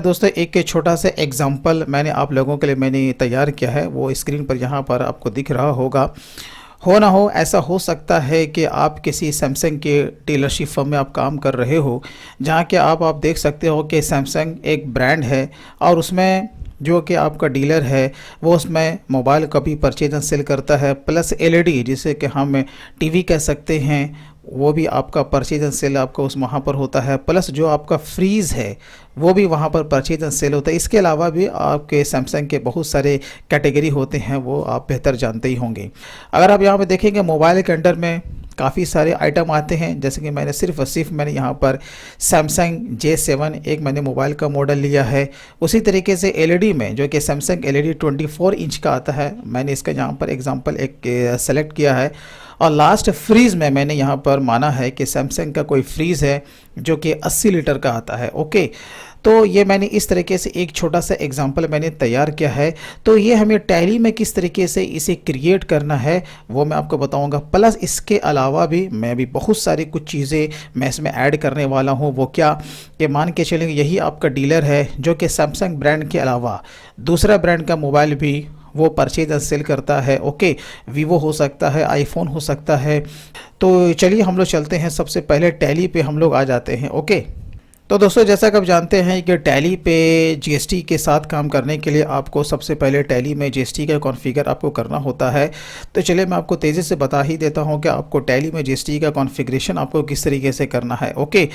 दोस्तों एक छोटा सा एग्जांपल मैंने आप लोगों के लिए तैयार किया है। वो स्क्रीन पर यहाँ पर आपको दिख रहा होगा। हो ना हो ऐसा हो सकता है कि आप किसी सैमसंग के डीलरशिप फर्म में आप काम कर रहे हो, जहाँ के आप देख सकते हो कि सैमसंग एक ब्रांड है और उसमें जो कि आपका डीलर है वो उसमें मोबाइल का भी परचेज एंड सेल करता है, प्लस एलईडी जिसे कि हम टीवी कह सकते हैं वो भी आपका परचेज एंड सेल आपका उस वहाँ पर होता है, प्लस जो आपका फ्रीज़ है वो भी वहाँ पर परचेज एंड सेल होता है। इसके अलावा भी आपके सैमसंग के बहुत सारे कैटेगरी होते हैं, वो आप बेहतर जानते ही होंगे। अगर आप यहाँ पे देखेंगे मोबाइल के अंडर में काफ़ी सारे आइटम आते हैं, जैसे कि मैंने सिर्फ मैंने यहाँ पर सैमसंग J7 एक मैंने मोबाइल का मॉडल लिया है। उसी तरीके से एलईडी में जो कि सैमसंग एलईडी 24 इंच का आता है, मैंने इसका यहाँ पर एग्जांपल एक सेलेक्ट किया है। और लास्ट फ्रीज़ में मैंने यहाँ पर माना है कि सैमसंग का कोई फ्रीज़ है जो कि 80 लीटर का आता है। ओके, तो ये मैंने इस तरीके से एक छोटा सा एग्जांपल मैंने तैयार किया है। तो ये हमें टैली में किस तरीके से इसे क्रिएट करना है वो मैं आपको बताऊंगा। प्लस इसके अलावा भी मैं भी बहुत सारी कुछ चीज़ें मैं इसमें ऐड करने वाला हूँ। वो क्या कि मान के चलेंगे यही आपका डीलर है जो कि सैमसंग ब्रांड के अलावा दूसरा ब्रांड का मोबाइल भी वो परचेज और सेल करता है। ओके, वीवो हो सकता है, आईफोन हो सकता है। तो चलिए हम लोग चलते हैं, सबसे पहले टैली पे हम लोग आ जाते हैं। ओके, तो दोस्तों जैसा कि आप जानते हैं कि टैली पे जीएसटी के साथ काम करने के लिए आपको सबसे पहले टैली में जीएसटी का कॉन्फ़िगर आपको करना होता है। तो चलिए मैं आपको तेज़ी से बता ही देता हूं कि आपको टैली में जीएसटी का कॉन्फ़िगरेशन आपको किस तरीके से करना है। ओके,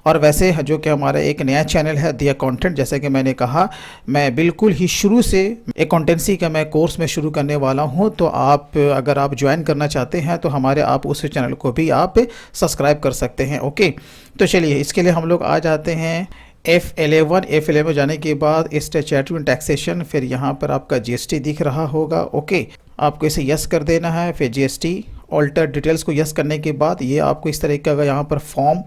और वैसे जो कि हमारा एक नया चैनल है द अकाउंटेंट, जैसे कि मैंने कहा मैं बिल्कुल ही शुरू से अकाउंटेंसी का मैं कोर्स में शुरू करने वाला हूँ। तो आप अगर आप ज्वाइन करना चाहते हैं तो हमारे आप उस चैनल को भी आप सब्सक्राइब कर सकते हैं। ओके, तो चलिए इसके लिए हम लोग आ जाते हैं F11 जाने के बाद स्टैट्यूटरी एंड टैक्सेशन, फिर यहाँ पर आपका जीएसटी दिख रहा होगा। ओके, आपको इसे यस कर देना है। फिर जीएसटी ऑल्टर डिटेल्स को यस करने के बाद ये आपको इस तरह का यहाँ पर फॉर्म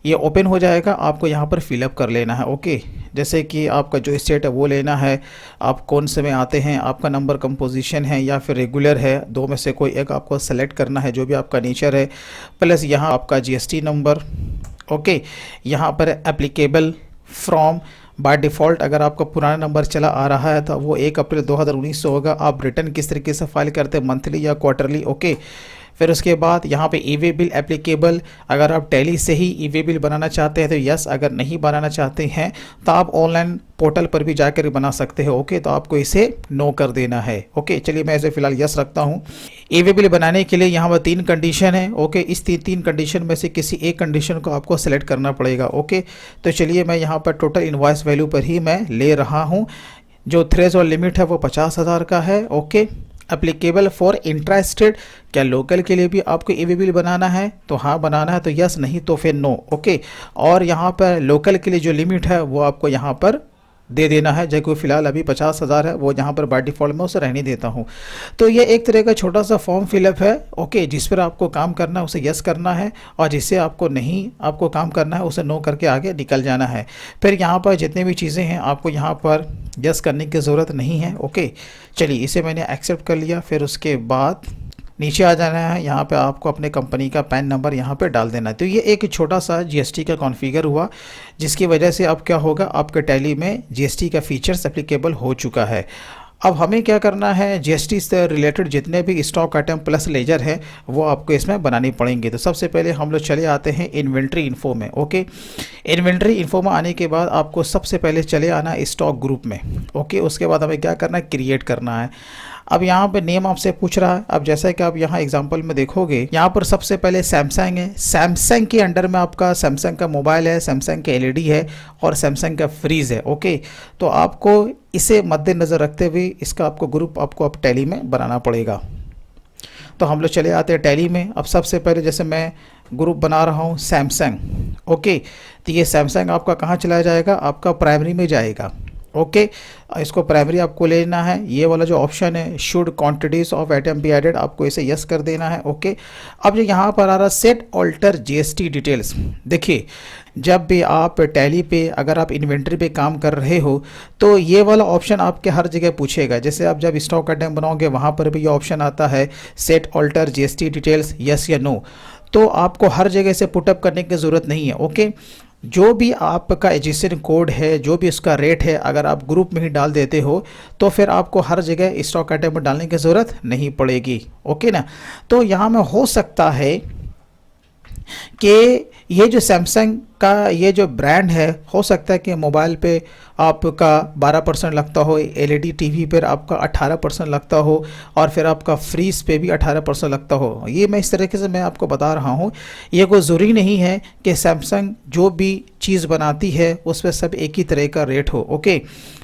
ये ओपन हो जाएगा, आपको यहाँ पर फिलअप कर लेना है। ओके, जैसे कि आपका जो स्टेट है वो लेना है, आप कौन से में आते हैं, आपका नंबर कंपोजिशन है या फिर रेगुलर है, दो में से कोई एक आपको सेलेक्ट करना है जो भी आपका नेचर है। प्लस यहाँ आपका जीएसटी नंबर। ओके, यहाँ पर एप्लीकेबल फ्रॉम बाय डिफ़ॉल्ट अगर आपका पुराना नंबर चला आ रहा है तो वो 1 अप्रैल 2019 से होगा। आप रिटर्न किस तरीके से फाइल करते हैं, मंथली या क्वार्टरली। ओके, फिर उसके बाद यहाँ पे ई वे बिल एप्लीकेबल, अगर आप टैली से ही ई वे बिल बनाना चाहते हैं तो यस, अगर नहीं बनाना चाहते हैं तो आप ऑनलाइन पोर्टल पर भी जाकर बना सकते हो। ओके, तो आपको इसे नो कर देना है। ओके, चलिए मैं इसे फिलहाल यस रखता हूँ। ई वे बिल बनाने के लिए यहाँ पर 3 कंडीशन है। ओके, इस तीन कंडीशन में से किसी एक कंडीशन को आपको सेलेक्ट करना पड़ेगा। ओके, तो चलिए मैं यहाँ पर टोटल इनवॉइस वैल्यू पर ही मैं ले रहा हूँ। जो थ्रेशोल्ड लिमिट है वो 50,000 का है। Okay, applicable for intra state, क्या लोकल के लिए भी आपको ई वे बिल बनाना है तो हाँ बनाना है तो यस, नहीं तो फिर नो। ओके, और यहाँ पर लोकल के लिए जो लिमिट है वो आपको यहाँ पर दे देना है, जो कि फिलहाल अभी 50,000 है, वो यहाँ पर बाय डिफ़ॉल्ट में उसे रहने देता हूँ। तो ये एक तरह का छोटा सा फॉर्म फिलअप है। ओके, जिस पर आपको काम करना है उसे यस करना है और जिससे आपको नहीं आपको काम करना है उसे नो करके आगे निकल जाना है। फिर यहाँ पर जितनी भी चीज़ें हैं आपको यहाँ पर यस करने की ज़रूरत नहीं है। ओके, चलिए इसे मैंने एक्सेप्ट कर लिया। फिर उसके बाद नीचे आ जाना है, यहाँ पे आपको अपने कंपनी का पैन नंबर यहाँ पे डाल देना है। तो ये एक छोटा सा जीएसटी का कॉन्फ़िगर हुआ, जिसकी वजह से अब क्या होगा, आपके टैली में जीएसटी का फीचर्स एप्लीकेबल हो चुका है। अब हमें क्या करना है, जीएसटी से रिलेटेड जितने भी स्टॉक आइटम प्लस लेजर है वो आपको इसमें बनानी पड़ेंगे। तो सबसे पहले हम लोग चले आते हैं इन्वेंट्री इन्फो में। ओके, इन्वेंट्री इन्फो में आने के बाद आपको सबसे पहले चले आना स्टॉक ग्रुप में। ओके, उसके बाद हमें क्या करना है, क्रिएट करना है। अब यहाँ पे नेम आपसे पूछ रहा है। अब जैसा कि आप यहाँ एग्जांपल में देखोगे, यहाँ पर सबसे पहले सैमसंग है। सैमसंग के अंडर में आपका सैमसंग का मोबाइल है, सैमसंग का एलईडी है और सैमसंग का फ्रीज है। ओके, तो आपको इसे मद्देनज़र रखते हुए इसका आपको ग्रुप आपको अब टैली में बनाना पड़ेगा। तो हम लोग चले आते हैं टैली में। अब सबसे पहले जैसे मैं ग्रुप बना रहा हूँ सैमसंग। ओके, तो ये सैमसंग आपका कहाँ चला जाएगा, आपका प्राइमरी में जाएगा। ओके, इसको प्राइमरी आपको लेना है। ये वाला जो ऑप्शन है should quantities of item be added, आपको इसे यस कर देना है। ओके, अब जो यहाँ पर आ रहा सेट ऑल्टर जीएसटी डिटेल्स, देखिए जब भी आप टैली पे अगर आप इन्वेंट्री पे काम कर रहे हो तो ये वाला ऑप्शन आपके हर जगह पूछेगा। जैसे आप जब स्टॉक आइटम बनाओगे वहाँ पर भी ये ऑप्शन आता है set alter GST details, yes या नो। तो आपको हर जगह से पुटअप करने की ज़रूरत नहीं है। ओके, जो भी आपका एचएसएन कोड है, जो भी उसका रेट है, अगर आप ग्रुप में ही डाल देते हो तो फिर आपको हर जगह स्टॉक आइटम में डालने की ज़रूरत नहीं पड़ेगी। ओके ना। तो यहाँ में हो सकता है कि ये जो सैमसंग का ये जो ब्रांड है, हो सकता है कि मोबाइल पे आपका 12% लगता हो, एलईडी टीवी पर आपका 18% लगता हो, और फिर आपका फ्रीज पे भी 18% लगता हो। ये मैं इस तरीके से मैं आपको बता रहा हूँ। ये कोई ज़रूरी नहीं है कि सैमसंग जो भी चीज़ बनाती है उस पर सब एक ही तरह का रेट हो। ओके,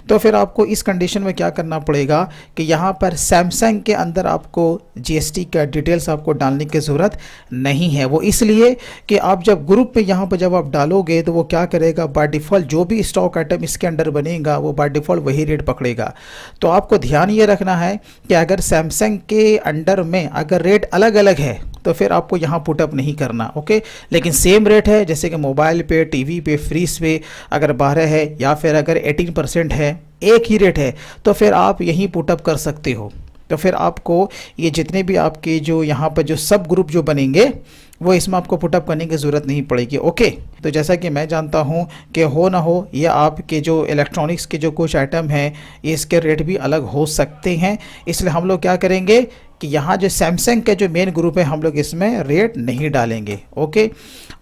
तो फिर आपको इस कंडीशन में क्या करना पड़ेगा कि यहाँ पर सैमसंग के अंदर आपको जीएसटी का डिटेल्स आपको डालने की ज़रूरत नहीं है। वो इसलिए कि आप जब ग्रुप में यहाँ पर जब आप डालोगे तो वो क्या करेगा, बाय डिफ़ॉल्ट जो भी स्टॉक आइटम इसके अंडर बनेगा वो बाय डिफ़ॉल्ट वही रेट पकड़ेगा। तो आपको ध्यान ये रखना है कि अगर सैमसंग के अंडर में अगर रेट अलग अलग है तो फिर आपको यहाँ पुटअप नहीं करना। ओके, लेकिन सेम रेट है, जैसे कि मोबाइल पे, टीवी पे, फ्रीज पे अगर 12 है या फिर अगर 18% है, एक ही रेट है, तो फिर आप यहीं पुटअप कर सकते हो। तो फिर आपको ये जितने भी आपके जो यहाँ पर जो सब ग्रुप जो बनेंगे वो इसमें आपको पुटअप करने की ज़रूरत नहीं पड़ेगी। ओके, तो जैसा कि मैं जानता हूँ कि हो ना हो ये आपके जो इलेक्ट्रॉनिक्स के जो कुछ आइटम हैं इसके रेट भी अलग हो सकते हैं, इसलिए हम लोग क्या करेंगे कि यहाँ जो सैमसंग के जो मेन ग्रुप है हम लोग इसमें रेट नहीं डालेंगे। ओके,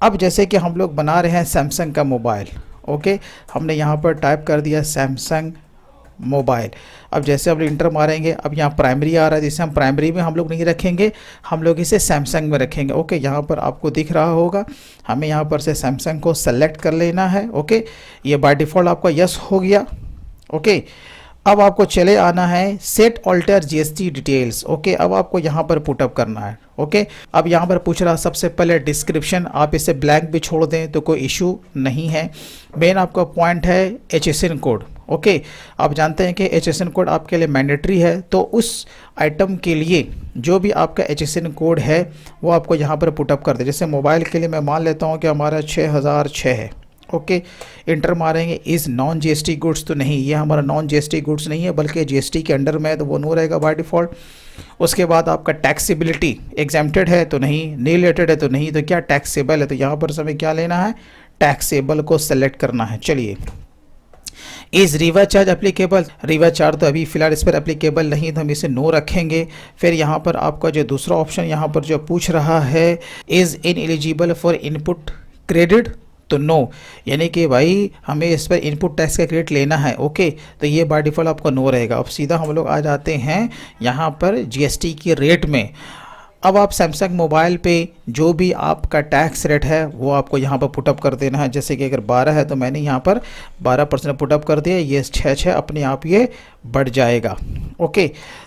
अब जैसे कि हम लोग बना रहे हैं सैमसंग का मोबाइल। ओके, हमने यहाँ पर टाइप कर दिया सैमसंग मोबाइल। अब जैसे हम इंटर मारेंगे, अब यहाँ प्राइमरी आ रहा है, जिसे हम प्राइमरी में हम लोग नहीं रखेंगे, हम लोग इसे सैमसंग में रखेंगे। ओके, यहाँ पर आपको दिख रहा होगा, हमें यहाँ पर से सैमसंग को सेलेक्ट कर लेना है। ओके, ये बाय डिफ़ॉल्ट आपका यस हो गया। ओके, अब आपको चले आना है set alter GST details. Okay, अब आपको यहाँ पर पुटअप करना है। ओके, अब यहाँ पर पूछ रहा सबसे पहले डिस्क्रिप्शन, आप इसे ब्लैंक भी छोड़ दें तो कोई इशू नहीं है। मेन आपका पॉइंट है एचएसएन कोड। ओके, आप जानते हैं कि एचएसएन कोड आपके लिए मैंडेटरी है, तो उस आइटम के लिए जो भी आपका एचएसएन कोड है वो आपको यहाँ पर पुटअप कर दे। जैसे मोबाइल के लिए मैं मान लेता हूँ कि हमारा 6006 है। ओके, इंटर मारेंगे। इज़ नॉन जीएसटी गुड्स, तो नहीं, ये हमारा नॉन जीएसटी गुड्स नहीं है बल्कि जीएसटी के अंडर में है, तो वो नो रहेगा बाय डिफ़ॉल्ट। उसके बाद आपका टैक्सेबिलिटी एग्जेम्प्टेड है तो नहीं, रिलेटेड है तो नहीं, तो क्या टैक्सेबल है, तो यहाँ पर हमें क्या लेना है, टैक्सेबल को सेलेक्ट करना है। चलिए, is reverse charge applicable, reverse charge तो अभी फ़िलहाल इस पर एप्लीकेबल नहीं, तो हम इसे नो रखेंगे। फिर यहाँ पर आपका जो दूसरा ऑप्शन यहाँ पर जो पूछ रहा है, is in eligible for input credit, तो नो, यानी कि भाई हमें इस पर इनपुट टैक्स का क्रेडिट लेना है। ओके, तो ये बाय डिफ़ॉल्ट आपको नो रहेगा। अब सीधा हम लोग आ जाते हैं यहाँ पर जीएसटी के रेट में। अब आप सैमसंग मोबाइल पे जो भी आपका टैक्स रेट है वो आपको यहाँ पर पुटअप कर देना है। जैसे कि अगर 12 है तो मैंने यहाँ पर 12% पुटअप कर दिया, ये 6 अपने आप ये बढ़ जाएगा। ओके,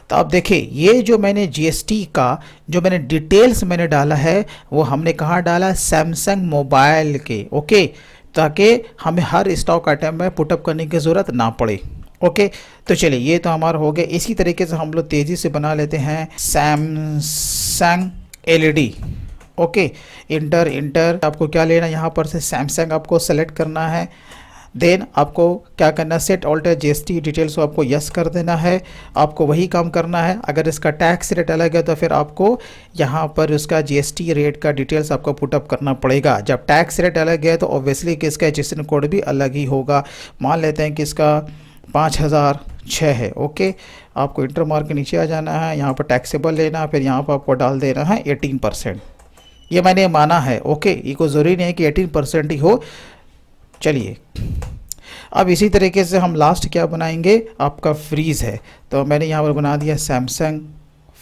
तो अब देखिए ये जो मैंने जीएसटी का जो मैंने डिटेल्स मैंने डाला है वो हमने कहाँ डाला, सैमसंग मोबाइल के। ओके, ताकि हमें हर स्टॉक आइटम में पुटअप करने की ज़रूरत ना पड़े। ओके, तो चलिए ये तो हमारा हो गया। इसी तरीके से हम लोग तेज़ी से बना लेते हैं सैमसंग एलईडी। ओके, इंटर आपको क्या लेना है, यहाँ पर से सैमसंग आपको सेलेक्ट करना है। देन आपको क्या करना है, सेट ऑल्टर जीएसटी डिटेल्स को आपको यस कर देना है। आपको वही काम करना है। अगर इसका टैक्स रेट अलग है तो फिर आपको यहाँ पर उसका जीएसटी रेट का डिटेल्स आपको पुटअप करना पड़ेगा। जब टैक्स रेट अलग है तो ऑब्वियसली कि इसका एचएसएन कोड भी अलग ही होगा। मान लेते हैं कि इसका 5006 है। ओके, आपको इंटर मार के नीचे आ जाना है, यहाँ पर टैक्सेबल लेना, फिर यहाँ पर आपको डाल देना है 18%। ये मैंने माना है। ओके, ये कोई ज़रूरी नहीं है कि 18% ही हो। चलिए, अब इसी तरीके से हम लास्ट क्या बनाएंगे, आपका फ्रीज़ है, तो मैंने यहाँ पर बना दिया सैमसंग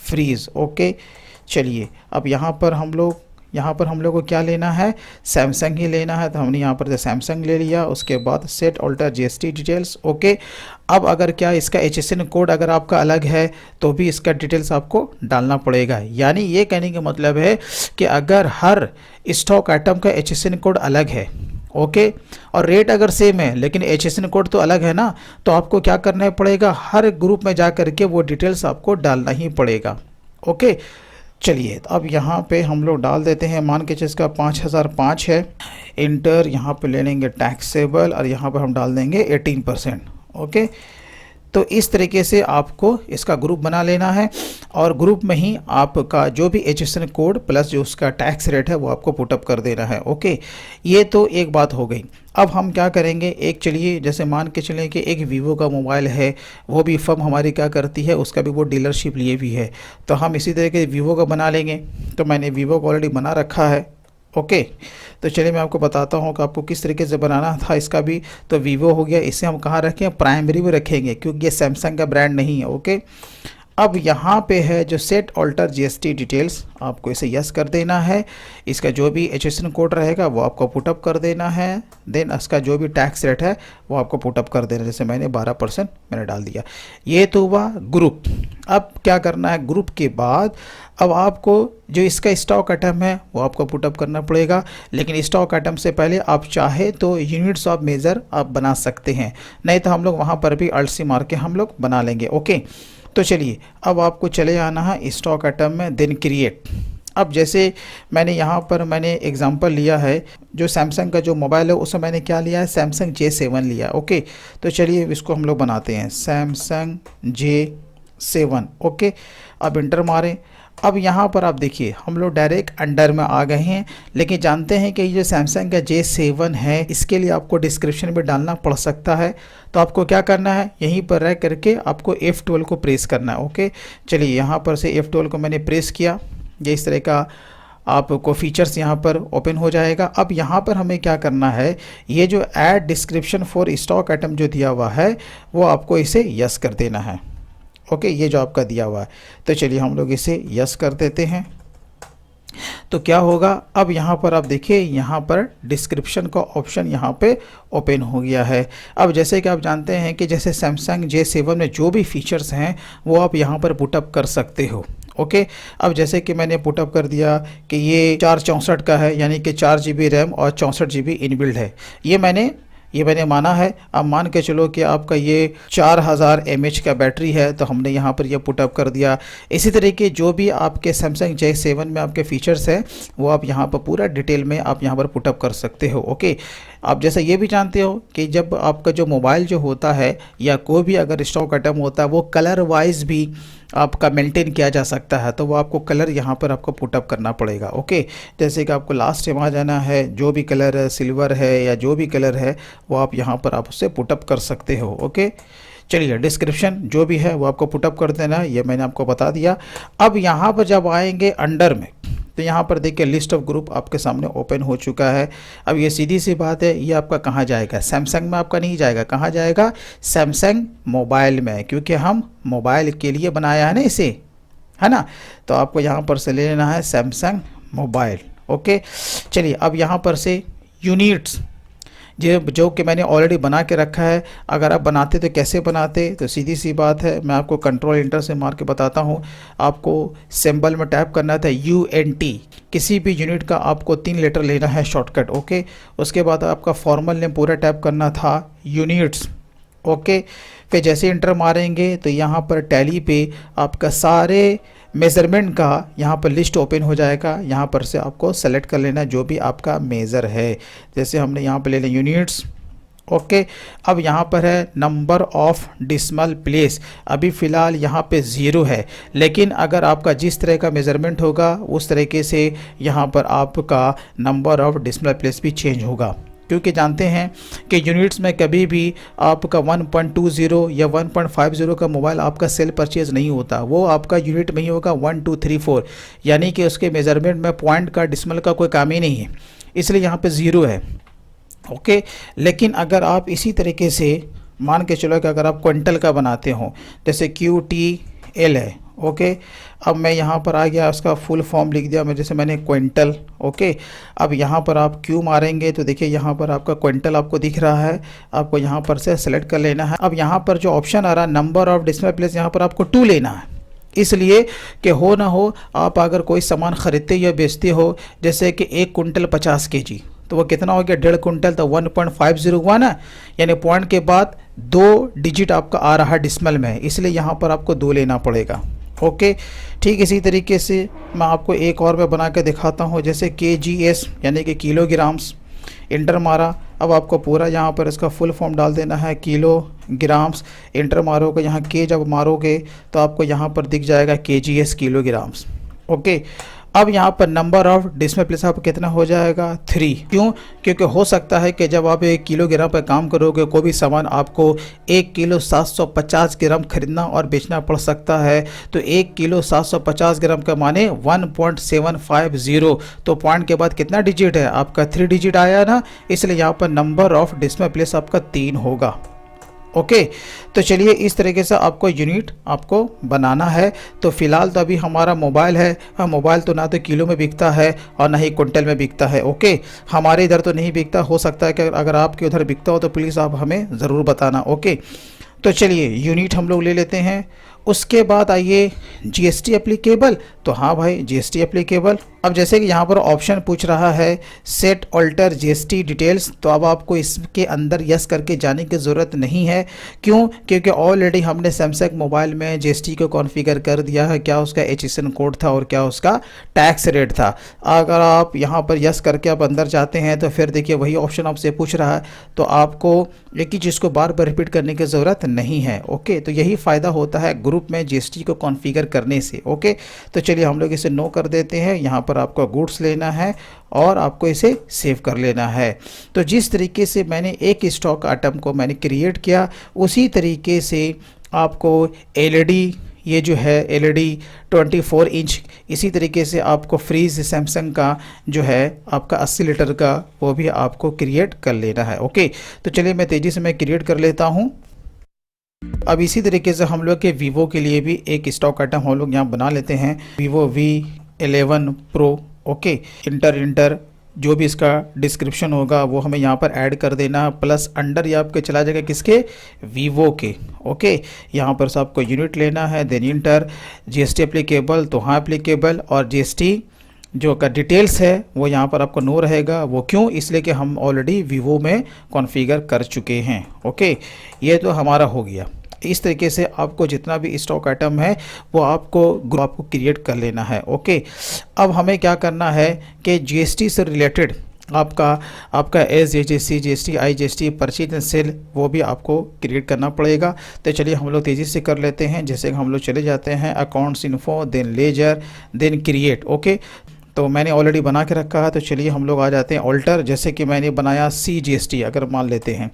फ्रीज़। ओके, चलिए, अब यहाँ पर हम लोग को क्या लेना है, सैमसंग ही लेना है, तो हमने यहाँ पर सैमसंग ले लिया। उसके बाद set alter GST details. Okay, अब अगर क्या इसका एचएसएन कोड अगर आपका अलग है तो भी इसका डिटेल्स आपको डालना पड़ेगा। यानी ये कहने का मतलब है कि अगर हर स्टॉक आइटम का एचएसएन कोड अलग है, ओके, और रेट अगर सेम है लेकिन एचएसएन कोड तो अलग है ना, तो आपको क्या करना पड़ेगा, हर ग्रुप में जा करके वो डिटेल्स आपको डालना ही पड़ेगा। ओके, चलिए, तो अब यहाँ पे हम लोग डाल देते हैं, मान के जिसका 5005 है। इंटर, यहाँ पे ले लेंगे टैक्सेबल और यहाँ पर हम डाल देंगे 18%। ओके, तो इस तरीके से आपको इसका ग्रुप बना लेना है और ग्रुप में ही आपका जो भी HSN कोड प्लस जो उसका टैक्स रेट है वो आपको पुटअप कर देना है। ओके, ये तो एक बात हो गई। अब हम क्या करेंगे, एक चलिए जैसे मान के चलें कि एक वीवो का मोबाइल है, वो भी फर्म हमारी क्या करती है, उसका भी वो डीलरशिप लिए भी है, तो हम इसी तरीके वीवो का बना लेंगे। तो मैंने वीवो को ऑलरेडी बना रखा है। ओके, तो चलिए मैं आपको बताता हूँ कि आपको किस तरीके से बनाना था इसका भी। तो वीवो हो गया, इसे हम कहाँ रखें, प्राइमरी में रखेंगे क्योंकि ये सैमसंग का ब्रांड नहीं है। ओके, अब यहाँ पे है जो सेट ऑल्टर GST डिटेल्स, आपको इसे यस कर देना है। इसका जो भी HSN कोड रहेगा वो आपको पुटअप कर देना है। देन इसका जो भी टैक्स रेट है वो आपको पुटअप कर देना, जैसे मैंने 12% मैंने डाल दिया। ये तो हुआ ग्रुप। अब क्या करना है, ग्रुप के बाद अब आपको जो इसका स्टॉक आइटम है वो आपको पुटअप करना पड़ेगा, लेकिन स्टॉक आइटम से पहले आप चाहे तो यूनिट्स ऑफ मेज़र आप बना सकते हैं, नहीं तो हम लोग वहाँ पर भी अल्ट सी मार के हम लोग बना लेंगे। ओके, तो चलिए अब आपको चले आना है स्टॉक आइटम में, देन क्रिएट। अब जैसे मैंने यहाँ पर मैंने एग्जांपल लिया है, जो सैमसंग का जो मोबाइल है उसमें मैंने क्या लिया है, सैमसंग J7 लिया। ओके, तो चलिए इसको हम लोग बनाते हैं सैमसंग J7। ओके, अब इंटर मारें। अब यहाँ पर आप देखिए हम लोग डायरेक्ट अंडर में आ गए हैं, लेकिन जानते हैं कि ये जो सैमसंग का J7 है इसके लिए आपको डिस्क्रिप्शन में डालना पड़ सकता है। तो आपको क्या करना है, यहीं पर रह करके आपको F12 को प्रेस करना है। ओके, चलिए यहाँ पर से F12 को मैंने प्रेस किया, ये इस तरह का आपको फीचर्स यहाँ पर ओपन हो जाएगा। अब यहाँ पर हमें क्या करना है, ये जो add description for stock item जो दिया हुआ है वो आपको इसे यस कर देना है। ओके, ये जो आपका दिया हुआ है, तो चलिए हम लोग इसे यस कर देते हैं। तो क्या होगा, अब यहाँ पर आप देखिए यहाँ पर डिस्क्रिप्शन का ऑप्शन यहाँ पे ओपन हो गया है। अब जैसे कि आप जानते हैं कि जैसे सैमसंग J7 में जो भी फीचर्स हैं वो आप यहाँ पर पुटअप कर सकते हो। ओके, अब जैसे कि मैंने पुटअप कर दिया कि ये 464 का है, यानी कि 4 GB रैम और 64 GB इनबिल्ड है, ये मैंने माना है। अब मान के चलो कि आपका ये 4000 mAh का बैटरी है, तो हमने यहाँ पर ये पुटअप कर दिया। इसी तरीके जो भी आपके सैमसंग J7 में आपके फीचर्स हैं वो आप यहाँ पर पूरा डिटेल में आप यहाँ पर पुटअप कर सकते हो। ओके, आप जैसा ये भी जानते हो कि जब आपका जो मोबाइल जो होता है या कोई भी अगर स्टॉक आइटम होता है वो कलर वाइज भी आपका मेंटेन किया जा सकता है, तो वो आपको कलर यहाँ पर आपको पुटअप करना पड़ेगा। ओके, जैसे कि आपको लास्ट में आ जाना है, जो भी कलर है सिल्वर है या जो भी कलर है वो आप यहाँ पर आप उससे पुटअप कर सकते हो। ओके, चलिए डिस्क्रिप्शन जो भी है वो आपको पुटअप कर देना है, ये मैंने आपको बता दिया। अब यहाँ पर जब आएंगे अंडर में, तो यहाँ पर देखिए लिस्ट ऑफ ग्रुप आपके सामने ओपन हो चुका है। अब ये सीधी सी बात है, ये आपका कहाँ जाएगा, सैमसंग में आपका नहीं जाएगा, कहाँ जाएगा, सैमसंग मोबाइल में, क्योंकि हम मोबाइल के लिए बनाया है ना इसे, है ना। तो आपको यहाँ पर से ले लेना है सैमसंग मोबाइल। ओके, चलिए अब यहाँ पर से यूनिट्स जो कि मैंने ऑलरेडी बना के रखा है, अगर आप बनाते तो कैसे बनाते, तो सीधी सी बात है, मैं आपको कंट्रोल इंटर से मार के बताता हूँ। आपको सिंबल में टैप करना था UNT, किसी भी यूनिट का आपको 3 लेटर लेना है शॉर्टकट। ओके, उसके बाद आपका फॉर्मल नेम पूरा टैप करना था यूनिट्स। ओके, फिर जैसे इंटर मारेंगे तो यहाँ पर टैली पे आपका सारे मेज़रमेंट का यहाँ पर लिस्ट ओपन हो जाएगा। यहाँ पर से आपको सेलेक्ट कर लेना जो भी आपका मेज़र है, जैसे हमने यहाँ पर ले लें यूनिट्स। ओके, अब यहाँ पर है नंबर ऑफ डिसमल प्लेस, अभी फ़िलहाल यहाँ पे 0 है, लेकिन अगर आपका जिस तरह का मेज़रमेंट होगा उस तरीके से यहाँ पर आपका नंबर ऑफ डिसमल प्लेस भी चेंज होगा, क्योंकि जानते हैं कि यूनिट्स में कभी भी आपका 1.20 या 1.50 का मोबाइल आपका सेल परचेज़ नहीं होता, वो आपका यूनिट में ही होगा 1 2 3 4, यानी कि उसके मेज़रमेंट में पॉइंट का डिसमल का कोई काम ही नहीं है, इसलिए यहाँ पे 0 है। ओके, लेकिन अगर आप इसी तरीके से मान के चलो कि अगर आप क्विंटल का बनाते हो, जैसे QTL है। ओके, अब मैं यहाँ पर आ गया, उसका फुल फॉर्म लिख दिया मैं, जैसे मैंने क्विंटल। ओके, अब यहाँ पर आप Q मारेंगे तो देखिए यहाँ पर आपका क्विंटल आपको दिख रहा है, आपको यहाँ पर से सेलेक्ट कर लेना है। अब यहाँ पर जो ऑप्शन आ रहा है नंबर ऑफ डिसमल प्लेस, यहाँ पर आपको 2 लेना है, इसलिए कि हो ना हो आप अगर कोई सामान ख़रीदते या बेचते हो, जैसे कि 1 कुंटल 50 kg, तो वो कितना हो गया, 1.5 कुंटल, तो 1.50 हुआ ना, यानी पॉइंट के बाद 2 डिजिट आपका आ रहा है डिसमल में, इसलिए यहाँ पर आपको 2 लेना पड़ेगा। ओके, ठीक इसी तरीके से मैं आपको एक और मैं बना के दिखाता हूँ, जैसे KGS यानी कि किलोग्राम्स। इंटर मारा अब आपको पूरा यहाँ पर इसका फुल फॉर्म डाल देना है, किलोग्राम्स। इंटर मारोगे, यहाँ के जब मारोगे तो आपको यहाँ पर दिख जाएगा केजीएस, किलोग्राम्स। ओके, अब यहाँ पर नंबर ऑफ डिसमल प्लेस आपका कितना हो जाएगा 3। क्यों? क्योंकि हो सकता है कि जब आप 1 किलोग्राम पर काम करोगे, कोई भी सामान आपको 1 किलो 750 ग्राम खरीदना और बेचना पड़ सकता है। तो 1 किलो 750 ग्राम का माने 1.750। तो पॉइंट के बाद कितना डिजिट है आपका? 3 डिजिट आया ना, इसलिए यहाँ पर नंबर ऑफ डिसमल प्लेस आपका 3 होगा। ओके, तो चलिए इस तरीके से आपको यूनिट आपको बनाना है। तो फिलहाल तो अभी हमारा मोबाइल है, मोबाइल तो ना तो किलो में बिकता है और ना ही क्विंटल में बिकता है। ओके, हमारे इधर तो नहीं बिकता, हो सकता है कि अगर आपके उधर बिकता हो तो प्लीज़ आप हमें ज़रूर बताना। ओके, तो चलिए यूनिट हम लोग ले लेते हैं। उसके बाद आइए जीएसटी एप्लीकेबल। तो हाँ भाई, जीएसटी एप्लीकेबल। अब जैसे कि यहाँ पर ऑप्शन पूछ रहा है सेट ऑल्टर जीएसटी डिटेल्स, तो अब आपको इसके अंदर यस करके जाने की ज़रूरत नहीं है। क्यों? क्योंकि ऑलरेडी हमने सैमसंग मोबाइल में जीएसटी को कॉन्फ़िगर कर दिया है, क्या उसका HSN कोड था और क्या उसका टैक्स रेट था। अगर आप यहाँ पर यस करके आप अंदर जाते हैं तो फिर देखिए वही ऑप्शन आपसे पूछ रहा है, तो आपको एक ही चीज़ को बार बार रिपीट करने की ज़रूरत नहीं है। ओके, तो यही फ़ायदा होता है ग्रुप में जीएसटी को कॉन्फ़िगर करने से। ओके, तो चलिए हम लोग इसे नो कर देते हैं। यहाँ पर आपको गुड्स लेना है और आपको इसे सेव कर लेना है। तो जिस तरीके से मैंने एक स्टॉक आइटम को मैंने क्रिएट किया, उसी तरीके से आपको एलईडी, ये जो है एलईडी 24 इंच, इसी तरीके से आपको फ्रीज सैमसंग का जो है आपका 80 लीटर का, वो भी आपको क्रिएट कर लेना है। ओके, तो चलिए मैं तेज़ी से मैं क्रिएट कर लेता हूँ। अब इसी तरीके से हम लोग के वीवो के लिए भी एक स्टॉक आइटम हम लोग यहाँ बना लेते हैं, Vivo V11 pro. Okay, inter जो भी इसका डिस्क्रिप्शन होगा वो हमें यहाँ पर ऐड कर देना, प्लस अंडर ये आपके चला जाएगा किसके? वीवो के। ओके, यहाँ पर से आपको यूनिट लेना है, देन इंटर जीएसटी एप्लीकेबल, तो हाँ एप्लीकेबल, और जीएसटी जो का डिटेल्स है वो यहाँ पर आपको नो रहेगा। वो क्यों? इसलिए कि हम ऑलरेडी वीवो में कॉन्फ़िगर कर चुके हैं। ओके, ये तो हमारा हो गया। इस तरीके से आपको जितना भी स्टॉक आइटम है वो आपको क्रिएट कर लेना है। ओके, अब हमें क्या करना है कि जीएसटी से रिलेटेड आपका SGST, GST, IGST, purchase and sale, वो भी आपको क्रिएट करना पड़ेगा। तो चलिए हम लोग तेज़ी से कर लेते हैं। जैसे हम लोग चले जाते हैं accounts info, then ledger, then create. Okay, तो मैंने ऑलरेडी बना के रखा है, तो चलिए हम लोग आ जाते हैं ऑल्टर। जैसे कि मैंने बनाया CGST, अगर मान लेते हैं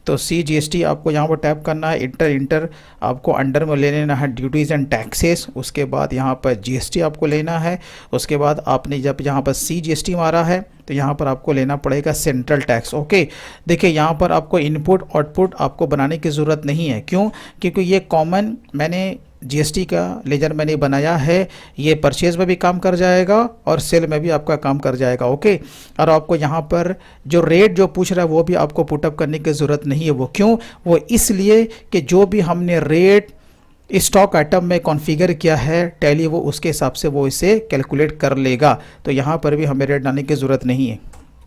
तो CGST आपको यहाँ पर टैप करना है, इंटर आपको अंडर में ले लेना है ड्यूटीज़ एंड टैक्सेस। उसके बाद यहाँ पर GST आपको लेना है। उसके बाद आपने जब यहाँ पर CGST मारा है तो यहाँ पर आपको लेना पड़ेगा सेंट्रल टैक्स। ओके, देखिए यहाँ पर आपको इनपुट आउटपुट आपको बनाने की ज़रूरत नहीं है। क्यों? क्योंकि ये कॉमन मैंने जीएसटी का लेजर मैंने बनाया है, ये परचेज में भी काम कर जाएगा और सेल में भी आपका काम कर जाएगा। ओके, और आपको यहाँ पर जो रेट जो पूछ रहा है वो भी आपको पुटअप करने की ज़रूरत नहीं है। वो क्यों? वो इसलिए कि जो भी हमने रेट स्टॉक आइटम में कॉन्फ़िगर किया है टैली, वो उसके हिसाब से वो इसे कैलकुलेट कर लेगा। तो यहाँ पर भी हमें रेट डालने की ज़रूरत नहीं है।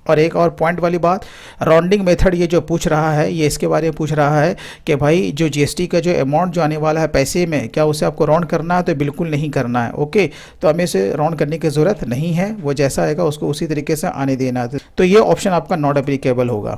और एक और पॉइंट वाली बात, राउंडिंग मेथड ये जो पूछ रहा है, ये इसके बारे में पूछ रहा है कि भाई जो जीएसटी का जो अमाउंट जो आने वाला है पैसे में, क्या उसे आपको राउंड करना है? तो बिल्कुल नहीं करना है। ओके, तो हमें इसे राउंड करने की ज़रूरत नहीं है, वो जैसा आएगा उसको उसी तरीके से आने देना है। तो ये ऑप्शन आपका नॉट एप्लीकेबल होगा।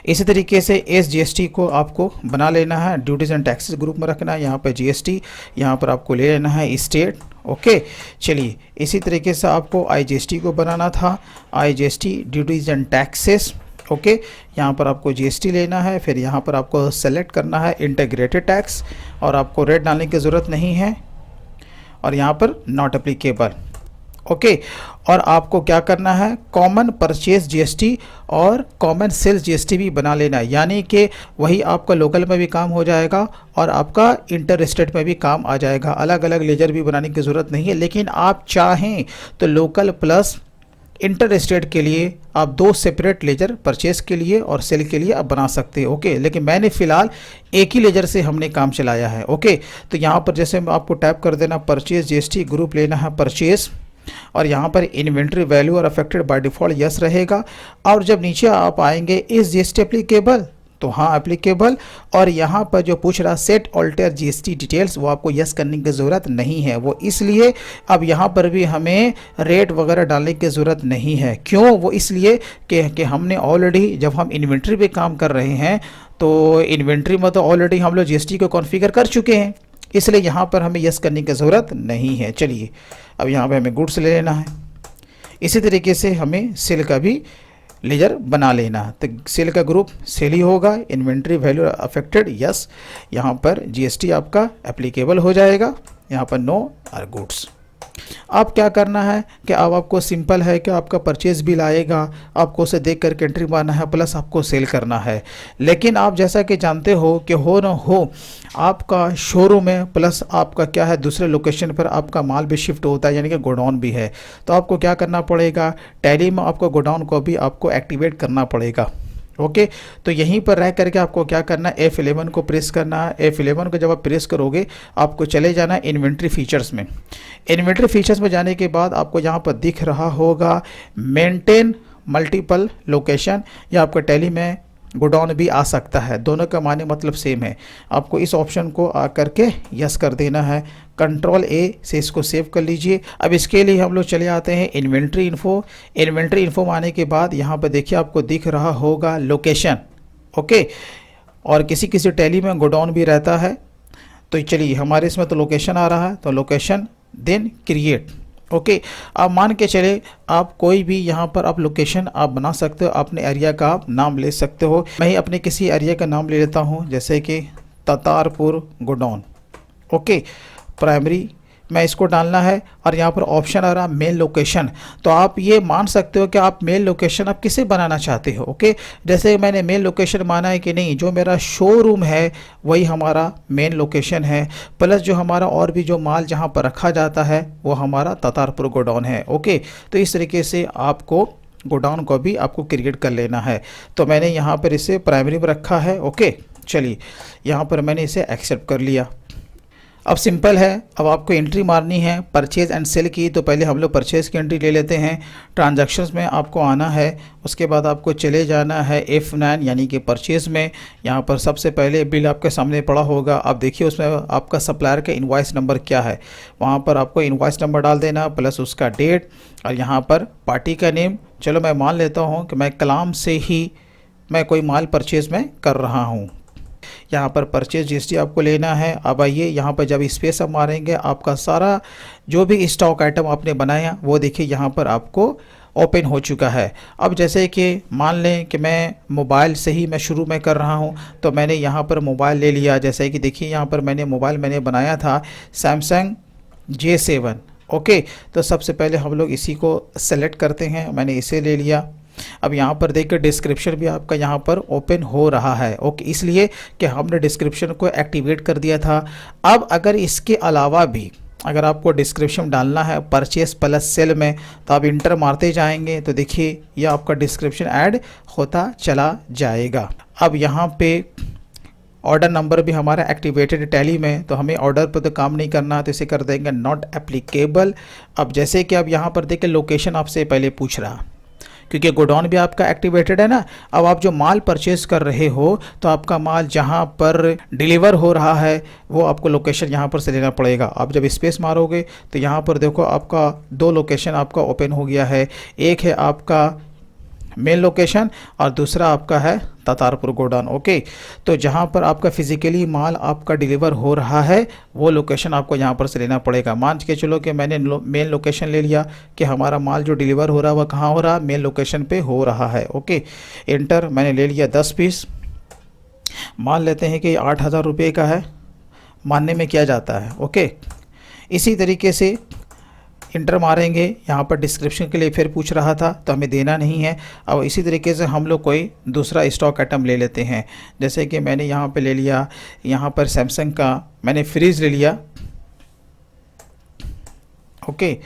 इसी तरीके से SGST को आपको बना लेना है, ड्यूटीज़ एंड टैक्सेस ग्रुप में रखना है। यहाँ पर GST, यहाँ पर आपको ले लेना है स्टेट। ओके, चलिए इसी तरीके से आपको IGST को बनाना था, IGST duties and taxes. Okay, यहाँ पर आपको GST लेना है, फिर यहाँ पर आपको सेलेक्ट करना है इंटीग्रेटेड टैक्स, और आपको रेट डालने की ज़रूरत नहीं है, और यहाँ पर नॉट एप्लीकेबल। ओके, और आपको क्या करना है? कॉमन परचेज GST और कॉमन सेल्स GST भी बना लेना है, यानी कि वही आपका लोकल में भी काम हो जाएगा और आपका इंटर स्टेट में भी काम आ जाएगा। अलग अलग लेजर भी बनाने की ज़रूरत नहीं है, लेकिन आप चाहें तो लोकल प्लस इंटर स्टेट के लिए आप 2 सेपरेट लेजर परचेज के लिए और सेल के लिए आप बना सकते हैं। ओके, लेकिन मैंने फ़िलहाल एक ही लेजर से हमने काम चलाया है। ओके, तो यहाँ पर जैसे आपको टैप कर देना परचेज GST, ग्रुप लेना है परचेज, और यहाँ पर इन्वेंट्री वैल्यू और अफेक्टेड बाय डिफ़ॉल्ट यस रहेगा। और जब नीचे आप आएंगे इस GST एप्लीकेबल, तो हाँ एप्लीकेबल। और यहाँ पर जो पूछ रहा सेट ऑल्टर जीएसटी डिटेल्स, वो आपको यस करने की ज़रूरत नहीं है। वो इसलिए अब यहाँ पर भी हमें रेट वगैरह डालने की ज़रूरत नहीं है। क्यों? वो इसलिए कि हमने ऑलरेडी जब हम इन्वेंट्री पे काम कर रहे हैं तो इन्वेंट्री में तो ऑलरेडी हम लोग जीएसटी को कॉन्फ़िगर कर चुके हैं, इसलिए यहाँ पर हमें यस करने की ज़रूरत नहीं है। चलिए अब यहाँ पे हमें गुड्स ले लेना है। इसी तरीके से हमें सेल का भी लेजर बना लेना। तो सेल का ग्रुप सेल ही होगा। Inventory value affected, yes. यहाँ पर जीएसटी आपका एप्लीकेबल हो जाएगा, यहाँ पर नो आर गुड्स। अब क्या करना है कि अब आपको सिंपल है कि आपका परचेज बिल आएगा, आपको उसे देख करके एंट्री मारना है, प्लस आपको सेल करना है। लेकिन आप जैसा कि जानते हो कि हो न हो आपका शोरूम है, प्लस आपका क्या है दूसरे लोकेशन पर आपका माल भी शिफ्ट होता है, यानी कि गोडाउन भी है। तो आपको क्या करना पड़ेगा, टैली में आपको गोडाउन को भी आपको एक्टिवेट करना पड़ेगा। ओके तो यहीं पर रह करके आपको क्या करना है, F11 को प्रेस करना है। F11 को जब आप प्रेस करोगे आपको चले जाना है इन्वेंट्री फीचर्स में। इन्वेंट्री फीचर्स में जाने के बाद आपको यहाँ पर दिख रहा होगा मेंटेन मल्टीपल लोकेशन, या आपका टैली में गोडाउन भी आ सकता है, दोनों का माने मतलब सेम है। आपको इस ऑप्शन को आ करके यस कर देना है। कंट्रोल A से इसको सेव कर लीजिए। अब इसके लिए हम लोग चले आते हैं इन्वेंट्री इन्फो। इन्वेंट्री इन्फो में आने के बाद यहाँ पर देखिए आपको दिख रहा होगा लोकेशन। ओके और किसी किसी टैली में गोडाउन भी रहता है। तो चलिए हमारे इसमें तो लोकेशन आ रहा है, तो लोकेशन देन क्रिएट। ओके अब मान के चले आप कोई भी यहाँ पर आप लोकेशन आप बना सकते हो, अपने एरिया का आप नाम ले सकते हो। मैं ही अपने किसी एरिया का नाम ले लेता हूँ, जैसे कि ततारपुर गोडाउन। ओके प्राइमरी मैं इसको डालना है और यहाँ पर ऑप्शन आ रहा मेल लोकेशन। तो आप ये मान सकते हो कि आप मेल लोकेशन आप किसे बनाना चाहते हो। ओके जैसे मैंने मेल लोकेशन माना है कि नहीं, जो मेरा शोरूम है वही हमारा मेन लोकेशन है, प्लस जो हमारा और भी जो माल जहाँ पर रखा जाता है वो हमारा ततारपुर गोडाउन है। ओके तो इस तरीके से आपको गोडाउन को भी आपको क्रिएट कर लेना है। तो मैंने यहाँ पर इसे प्राइमरी में रखा है। ओके चलिए यहाँ पर मैंने इसे एक्सेप्ट कर लिया। अब सिंपल है, अब आपको एंट्री मारनी है परचेज़ एंड सेल की। तो पहले हम लोग परचेज़ की एंट्री ले लेते हैं। ट्रांजैक्शंस में आपको आना है, उसके बाद आपको चले जाना है F9 यानी कि परचेज़ में। यहाँ पर सबसे पहले बिल आपके सामने पड़ा होगा, आप देखिए उसमें आपका सप्लायर का इनवॉइस नंबर क्या है, वहाँ पर आपको इनवॉइस नंबर डाल देना प्लस उसका डेट और यहाँ पर पार्टी का नेम। चलो मैं मान लेता हूँ कि मैं कलाम से ही मैं कोई माल परचेज़ में कर रहा हूँ। यहाँ पर परचेज जीएसटी आपको लेना है। अब आइए यहाँ पर जब स्पेस आप मारेंगे आपका सारा जो भी स्टॉक आइटम आपने बनाया वो देखिए यहाँ पर आपको ओपन हो चुका है। अब जैसे कि मान लें कि मैं मोबाइल से ही मैं शुरू में कर रहा हूँ, तो मैंने यहाँ पर मोबाइल ले लिया। जैसे कि देखिए यहाँ पर मैंने मोबाइल बनाया था सैमसंग J7। ओके तो सबसे पहले हम लोग इसी को सेलेक्ट करते हैं, मैंने इसे ले लिया। अब यहाँ पर देखिए डिस्क्रिप्शन भी आपका यहाँ पर ओपन हो रहा है। ओके इसलिए कि हमने डिस्क्रिप्शन को एक्टिवेट कर दिया था। अब अगर इसके अलावा भी अगर आपको डिस्क्रिप्शन डालना है परचेस प्लस सेल में, तो आप इंटर मारते जाएंगे तो देखिए यह आपका डिस्क्रिप्शन ऐड होता चला जाएगा। अब यहाँ पे ऑर्डर नंबर भी हमारा एक्टिवेटेड टैली में, तो हमें ऑर्डर पर तो काम नहीं करना, तो इसे कर देंगे नॉट एप्लीकेबल। अब जैसे कि अब यहाँ पर देखिए लोकेशन आपसे पहले पूछ रहा, क्योंकि गोडाउन भी आपका एक्टिवेटेड है ना। अब आप जो माल परचेज कर रहे हो तो आपका माल जहाँ पर डिलीवर हो रहा है वो आपको लोकेशन यहाँ पर से लेना पड़ेगा। आप जब स्पेस मारोगे तो यहाँ पर देखो आपका दो लोकेशन आपका ओपन हो गया है। एक है आपका मेन लोकेशन और दूसरा आपका है ततारपुर गोडाउन। ओके तो जहाँ पर आपका फिजिकली माल आपका डिलीवर हो रहा है वो लोकेशन आपको यहाँ पर से लेना पड़ेगा। मान के चलो कि मैंने मेन लोकेशन ले लिया कि हमारा माल जो डिलीवर हो रहा है वह कहाँ हो रहा है, मेन लोकेशन पे हो रहा है। ओके इंटर मैंने ले लिया 10 पीस। मान लेते हैं कि 8,000 रुपये का है, मानने में किया जाता है। ओके इसी तरीके से इंटर मारेंगे। यहाँ पर डिस्क्रिप्शन के लिए फिर पूछ रहा था तो हमें देना नहीं है। अब इसी तरीके से हम लोग कोई दूसरा स्टॉक आइटम ले लेते हैं। जैसे कि मैंने यहाँ पे ले लिया, यहाँ पर सैमसंग का मैंने फ्रिज ले लिया। ओके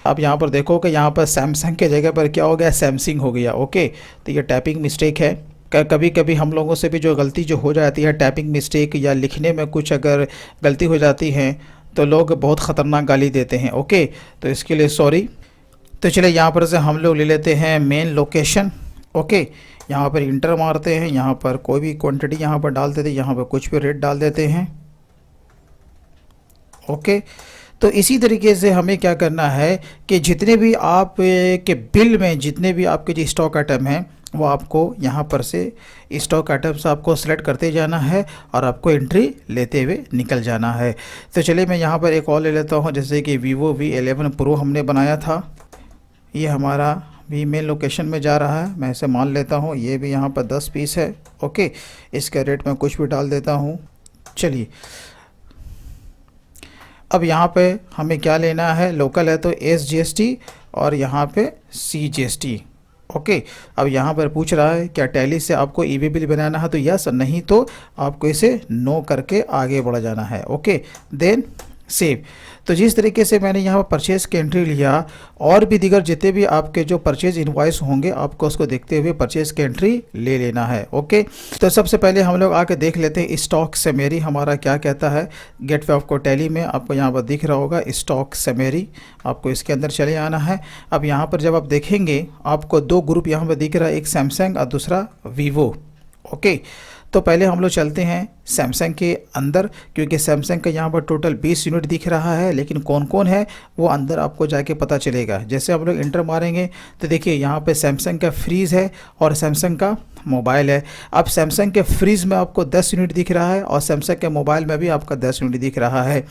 अब यहाँ पर देखो कि यहाँ पर सैमसंग के जगह पर क्या हो गया, सैमसंग हो गया। ओके तो ये टाइपिंग मिस्टेक है। कभी कभी हम लोगों से भी जो गलती जो हो जाती है टाइपिंग मिस्टेक या लिखने में कुछ अगर गलती हो जाती है तो लोग बहुत ख़तरनाक गाली देते हैं। ओके तो इसके लिए सॉरी। तो चलिए यहाँ पर से हम लोग ले लेते हैं मेन लोकेशन ओके, यहाँ पर इंटर मारते हैं, यहाँ पर कोई भी क्वांटिटी यहाँ पर डाल देते हैं, यहाँ पर कुछ भी रेट डाल देते हैं। ओके, तो इसी तरीके से हमें क्या करना है कि जितने भी आप के बिल में जितने भी आपके जो स्टॉक आइटम हैं वो आपको यहाँ पर से स्टॉक आइटम्स आपको सेलेक्ट करते जाना है और आपको एंट्री लेते हुए निकल जाना है। तो चलिए मैं यहाँ पर एक और ले लेता हूँ, जैसे कि Vivo V11 Pro हमने बनाया था, ये हमारा भी मेन लोकेशन में जा रहा है। मैं इसे मान लेता हूँ, ये भी यहाँ पर 10 पीस है। ओके, इसका रेट मैं कुछ भी डाल देता हूँ। चलिए अब यहाँ पे हमें क्या लेना है, लोकल है तो SGST और यहाँ पे CGST। ओके, अब यहाँ पर पूछ रहा है क्या टैली से आपको ई वे बिल बनाना है, तो यस, नहीं तो आपको इसे नो करके आगे बढ़ जाना है। Okay, then save. तो जिस तरीके से मैंने यहाँ पर परचेज़ की एंट्री लिया, और भी दीगर जितने भी आपके जो परचेज़ इनवॉइस होंगे आपको उसको देखते हुए परचेज़ की एंट्री ले लेना है। ओके, तो सबसे पहले हम लोग आके देख लेते हैं स्टॉक समरी हमारा क्या कहता है। गेटवे ऑफ टैली में आपको यहाँ पर दिख रहा होगा स्टॉक समरी, आपको इसके अंदर चले आना है। अब यहाँ पर जब आप देखेंगे आपको दो ग्रुप यहाँ पर दिख रहा है, एक सैमसंग और दूसरा वीवो। ओके, तो पहले हम लोग चलते हैं सैमसंग के अंदर, क्योंकि सैमसंग का यहाँ पर टोटल 20 यूनिट दिख रहा है, लेकिन कौन कौन है वो अंदर आपको जाके पता चलेगा। जैसे हम लोग इंटर मारेंगे तो देखिए यहाँ पे सैमसंग का फ्रीज़ है और सैमसंग का मोबाइल है। अब सैमसंग के फ्रीज़ में आपको 10 यूनिट दिख रहा है और सैमसंग के मोबाइल में भी आपका 10 यूनिट दिख रहा है।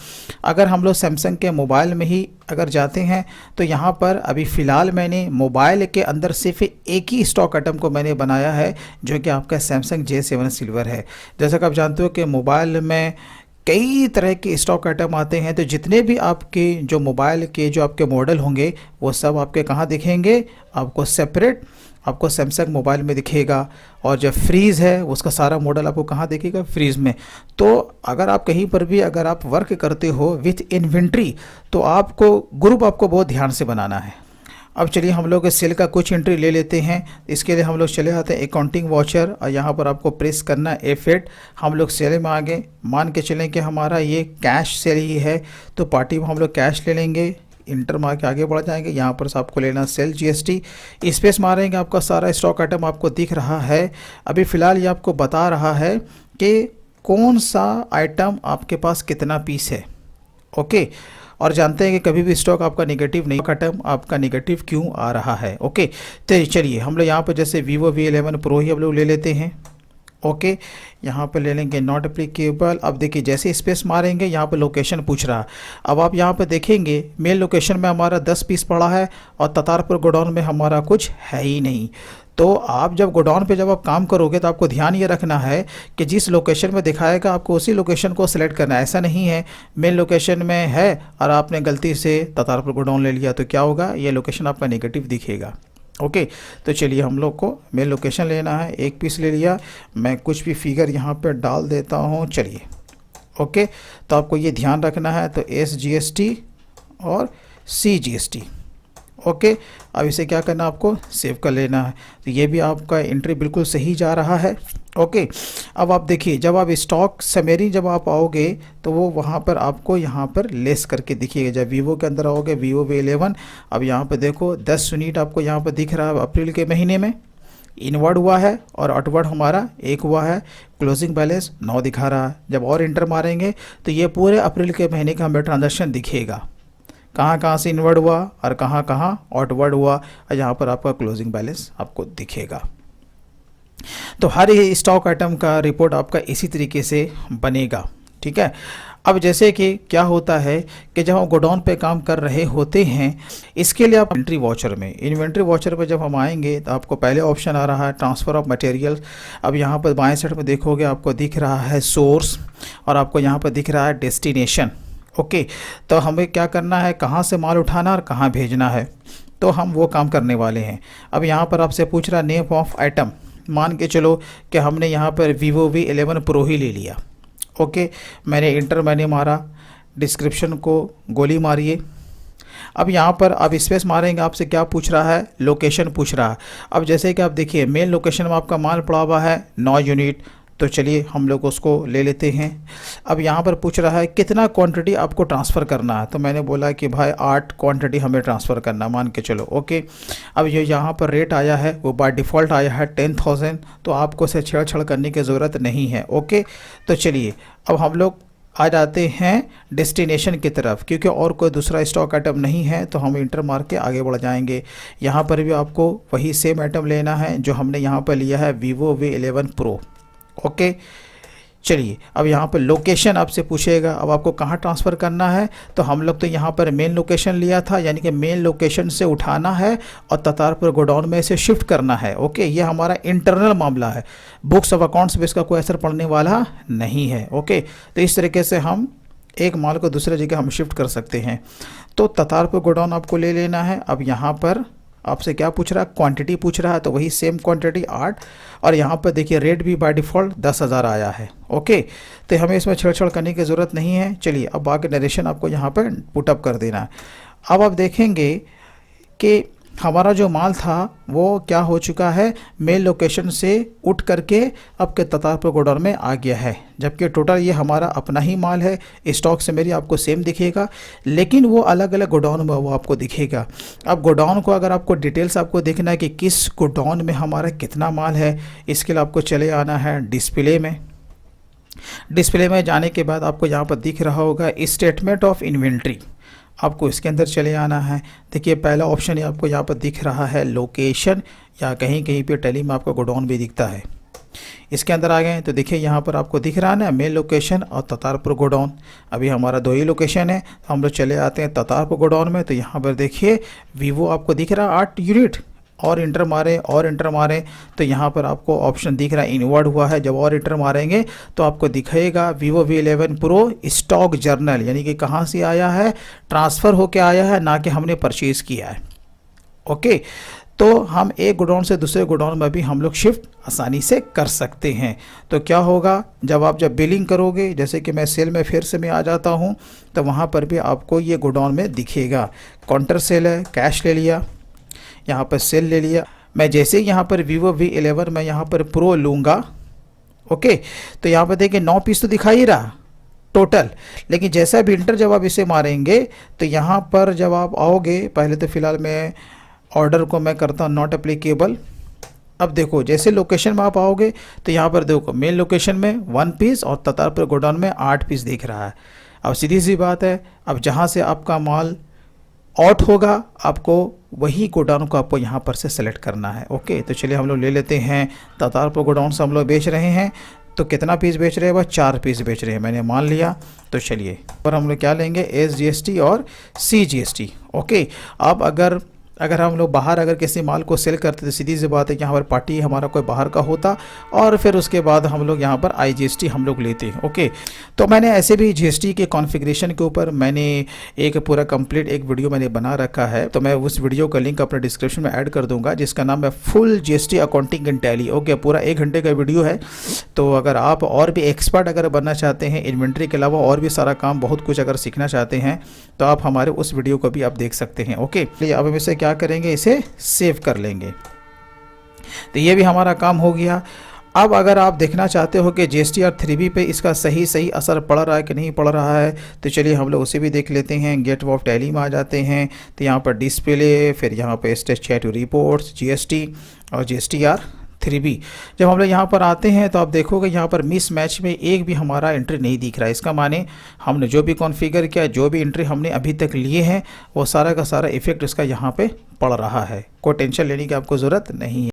अगर हम लोग सैमसंग के मोबाइल में ही अगर जाते हैं तो यहाँ पर अभी फ़िलहाल मैंने मोबाइल के अंदर सिर्फ एक ही स्टॉक आइटम को मैंने बनाया है, जो कि आपका सैमसंग J7 सिल्वर है। जैसा कि आप जानते हो कि मोबाइल में कई तरह के स्टॉक आइटम आते हैं, तो जितने भी आपके जो मोबाइल के जो आपके मॉडल होंगे वो सब आपके कहाँ दिखेंगे, आपको सेपरेट आपको सैमसंग मोबाइल में दिखेगा। और जो फ्रीज़ है उसका सारा मॉडल आपको कहाँ दिखेगा, फ्रीज़ में। तो अगर आप कहीं पर भी अगर आप वर्क करते हो विथ इन्वेंट्री, तो आपको ग्रुप आपको बहुत ध्यान से बनाना है। अब चलिए हम लोग सेल का कुछ एंट्री ले लेते हैं। इसके लिए हम लोग चले आते हैं अकाउंटिंग वाचर और यहाँ पर आपको प्रेस करना है F8। हम लोग सेल में आगे मान के चलें कि हमारा ये कैश सेल ही है, तो पार्टी में हम लोग कैश ले लेंगे, इंटर मार के आगे बढ़ जाएंगे। यहाँ पर आपको लेना सेल GST, स्पेस मारेंगे, आपका सारा स्टॉक आइटम आपको दिख रहा है। अभी फ़िलहाल ये आपको बता रहा है कि कौन सा आइटम आपके पास कितना पीस है। ओके, और जानते हैं कि कभी भी स्टॉक आपका नेगेटिव नहीं, आइटम आपका नेगेटिव क्यों आ रहा है। ओके, तो चलिए हम लोग यहाँ पर जैसे Vivo V11 Pro ही हम लोग ले लेते हैं। ओके, यहाँ पर ले लेंगे नॉट एप्लीकेबल। अब देखिए जैसे स्पेस मारेंगे यहाँ पर लोकेशन पूछ रहा। अब आप यहाँ पर देखेंगे मेन लोकेशन में हमारा 10 पीस पड़ा है और ततारपुर गोडाउन में हमारा कुछ है ही नहीं। तो आप जब गोडाउन पे जब आप काम करोगे तो आपको ध्यान ये रखना है कि जिस लोकेशन में दिखाएगा आपको उसी लोकेशन को सिलेक्ट करना है। ऐसा नहीं है मेन लोकेशन में है और आपने गलती से ततारपुर गोडाउन ले लिया तो क्या होगा, ये लोकेशन आपका नेगेटिव दिखेगा। ओके, तो चलिए हम लोग को मेन लोकेशन लेना है। एक पीस ले लिया, मैं कुछ भी फिगर यहाँ पर डाल देता हूँ। चलिए ओके, तो आपको ये ध्यान रखना है, तो SGST और CGST। ओके, अब इसे क्या करना, आपको सेव कर लेना है। तो ये भी आपका एंट्री बिल्कुल सही जा रहा है। ओके, अब आप देखिए जब आप स्टॉक समरी जब आप आओगे तो वो वहाँ पर आपको यहाँ पर लेस करके दिखिएगा। जब Vivo के अंदर आओगे Vivo V11, अब यहाँ पर देखो 10 यूनिट आपको यहाँ पर दिख रहा है अप्रैल के महीने में, इनवर्ड हुआ है और आउटवर्ड हमारा 1 हुआ है, क्लोजिंग बैलेंस 9 दिखा रहा है। जब और इंटर मारेंगे तो ये पूरे अप्रैल के महीने का हमें ट्रांजैक्शन दिखेगा, कहाँ कहाँ से इनवर्ड हुआ और कहाँ कहाँ आउटवर्ड हुआ, और यहाँ पर आपका क्लोजिंग बैलेंस आपको दिखेगा। तो हर ही स्टॉक आइटम का रिपोर्ट आपका इसी तरीके से बनेगा। ठीक है, अब जैसे कि क्या होता है कि जब हम गोडाउन पे काम कर रहे होते हैं, इसके लिए आप इन्वेंट्री वॉचर पे जब हम आएंगे तो आपको पहले ऑप्शन आ रहा है ट्रांसफ़र ऑफ मटेरियल। अब यहाँ पर बाएं साइड में देखोगे आपको दिख रहा है सोर्स और आपको यहाँ पर दिख रहा है डेस्टिनेशन। ओके, तो हमें क्या करना है, कहाँ से माल उठाना और कहाँ भेजना है, तो हम वो काम करने वाले हैं। अब यहाँ पर आपसे पूछ रहा नेम ऑफ आइटम, मान के चलो कि हमने यहाँ पर Vivo V11 Pro ही ले लिया। ओके, मैंने मारा, डिस्क्रिप्शन को गोली मारिए। अब यहाँ पर आप स्पेस मारेंगे, आपसे क्या पूछ रहा है, लोकेशन पूछ रहा है। अब जैसे कि आप देखिए मेन लोकेशन में आपका माल पड़ा हुआ है 9 यूनिट, तो चलिए हम लोग उसको ले लेते हैं। अब यहाँ पर पूछ रहा है कितना क्वांटिटी आपको ट्रांसफ़र करना है, तो मैंने बोला कि भाई 8 क्वांटिटी हमें ट्रांसफ़र करना, मान के चलो ओके। अब ये यहाँ पर रेट आया है वो बाय डिफ़ॉल्ट आया है 10,000, तो आपको से छेड़छाड़ करने की ज़रूरत नहीं है ओके। तो चलिए अब हम लोग आ जाते हैं डेस्टिनेशन की तरफ, क्योंकि और कोई दूसरा स्टॉक आइटम नहीं है तो हम इंटर मार के आगे बढ़ जाएंगे। यहाँ पर भी आपको वही सेम आइटम लेना है जो हमने यहाँ पर लिया है Vivo V11 Pro ओके। चलिए अब यहाँ पर लोकेशन आपसे पूछेगा, अब आपको कहाँ ट्रांसफ़र करना है, तो हम लोग तो यहाँ पर मेन लोकेशन लिया था, यानी कि मेन लोकेशन से उठाना है और ततारपुर गोडाउन में इसे शिफ्ट करना है ओके। ये हमारा इंटरनल मामला है, बुक्स ऑफ अकाउंट्स पे इसका कोई असर पड़ने वाला नहीं है ओके। तो इस तरीके से हम एक माल को दूसरे जगह हम शिफ्ट कर सकते हैं। तो ततारपुर गोडाउन आपको ले लेना है। अब यहाँ पर आपसे क्या पूछ रहा है, क्वांटिटी पूछ रहा है, तो वही सेम क्वांटिटी 8, और यहाँ पर देखिए रेट भी बाय डिफ़ॉल्ट 10,000 आया है ओके। तो हमें इसमें छेड़छाड़ करने की ज़रूरत नहीं है। चलिए अब बाकी नरेशन आपको यहाँ पर पुटअप कर देना है। अब आप देखेंगे कि हमारा जो माल था वो क्या हो चुका है, मेन लोकेशन से उठ करके अब के ततारपुर गोडाउन में आ गया है, जबकि टोटल ये हमारा अपना ही माल है। स्टॉक से मेरी आपको सेम दिखेगा, लेकिन वो अलग अलग गोडाउन में वो आपको दिखेगा। अब गोडाउन को अगर आपको डिटेल्स आपको देखना है कि किस गोडाउन में हमारा कितना माल है, इसके लिए आपको चले आना है डिस्प्ले में। डिस्प्ले में जाने के बाद आपको यहाँ पर दिख रहा होगा स्टेटमेंट ऑफ इन्वेंट्री, आपको इसके अंदर चले आना है। देखिए पहला ऑप्शन ये आपको यहाँ पर दिख रहा है लोकेशन, या कहीं कहीं पे टैली में आपको गोडाउन भी दिखता है। इसके अंदर आ गए तो देखिए यहाँ पर आपको दिख रहा है ना मेन लोकेशन और ततारपुर गोडाउन। अभी हमारा 2 ही लोकेशन है, तो हम लोग चले आते हैं ततारपुर गोडाउन में। तो यहाँ पर देखिए Vivo आपको दिख रहा है 8 यूनिट, और इंटर मारें तो यहाँ पर आपको ऑप्शन दिख रहा है इनवर्ड हुआ है। जब और इंटर मारेंगे तो आपको दिखेगा Vivo V11 Pro stock journal, यानी कि कहाँ से आया है, ट्रांसफ़र होके आया है, ना कि हमने परचेज़ किया है ओके। तो हम एक गोडाउन से दूसरे गोडाउन में भी हम लोग शिफ्ट आसानी से कर सकते हैं। तो क्या होगा, जब बिलिंग करोगे, जैसे कि मैं सेल में फिर से मैं आ जाता हूँ, तो वहाँ पर भी आपको ये गोडाउन में दिखेगा। काउंटर सेल है, कैश ले लिया, यहाँ पर सेल ले लिया। मैं जैसे ही यहाँ पर Vivo V11 मैं यहाँ पर प्रो लूँगा ओके, तो यहाँ पर देखिए 9 पीस तो दिखा ही रहा टोटल, लेकिन जैसा भी इंटर जब आप इसे मारेंगे तो यहाँ पर जब आप आओगे, पहले तो फ़िलहाल मैं ऑर्डर को मैं करता हूँ नॉट एप्लीकेबल। अब देखो जैसे लोकेशन में आप आओगे तो यहाँ पर देखो मेन लोकेशन में 1 पीस और ततारपुर गोडाउन में 8 पीस दिख रहा है। अब सीधी सी बात है, अब जहाँ से आपका माल आउट होगा आपको वही गोडाउन को आपको यहाँ पर से सेलेक्ट करना है ओके। तो चलिए हम लोग ले लेते हैं ततारपुर गोडाउन से हम लोग बेच रहे हैं, तो कितना पीस बेच रहे हैं, वह 4 पीस बेच रहे हैं, मैंने मान लिया। तो चलिए पर हम लोग क्या लेंगे, SGST और CGST ओके। अब अगर हम लोग बाहर अगर किसी माल को सेल करते तो सीधी सी बात है कि यहाँ पर पार्टी हमारा कोई बाहर का होता, और फिर उसके बाद हम लोग यहाँ पर IGST हम लोग लेते हैं ओके। तो मैंने ऐसे भी GST के कॉन्फ़िगरेशन के ऊपर मैंने एक पूरा कंप्लीट एक वीडियो मैंने बना रखा है, तो मैं उस वीडियो का लिंक अपने डिस्क्रिप्शन में ऐड कर दूंगा, जिसका नाम है फुल GST अकाउंटिंग इन टैली ओके। पूरा 1 घंटे का वीडियो है। तो अगर आप और भी एक्सपर्ट अगर बनना चाहते हैं, इन्वेंट्री के अलावा और भी सारा काम बहुत कुछ अगर सीखना चाहते हैं, तो आप हमारे उस वीडियो को भी आप देख सकते हैं ओके। अब हम इसे क्या करेंगे, इसे सेव कर लेंगे। तो ये भी हमारा काम हो गया। अब अगर आप देखना चाहते हो कि GST और 3B पे इसका सही असर पड़ रहा है कि नहीं पड़ रहा है, तो चलिए हम लोग उसे भी देख लेते हैं। गेट ऑफ टैली में आ जाते हैं, तो यहाँ पर डिस्प्ले, फिर यहाँ पर स्टेट रिपोर्ट्स, GST और GSTR 3B। जब हम लोग यहाँ पर आते हैं तो आप देखोगे यहाँ पर मिस मैच में एक भी हमारा एंट्री नहीं दिख रहा है। इसका माने हमने जो भी कॉन्फ़िगर किया, जो भी एंट्री हमने अभी तक लिए हैं, वो सारा का सारा इफेक्ट इसका यहाँ पे पड़ रहा है। कोई टेंशन लेने की आपको ज़रूरत नहीं है।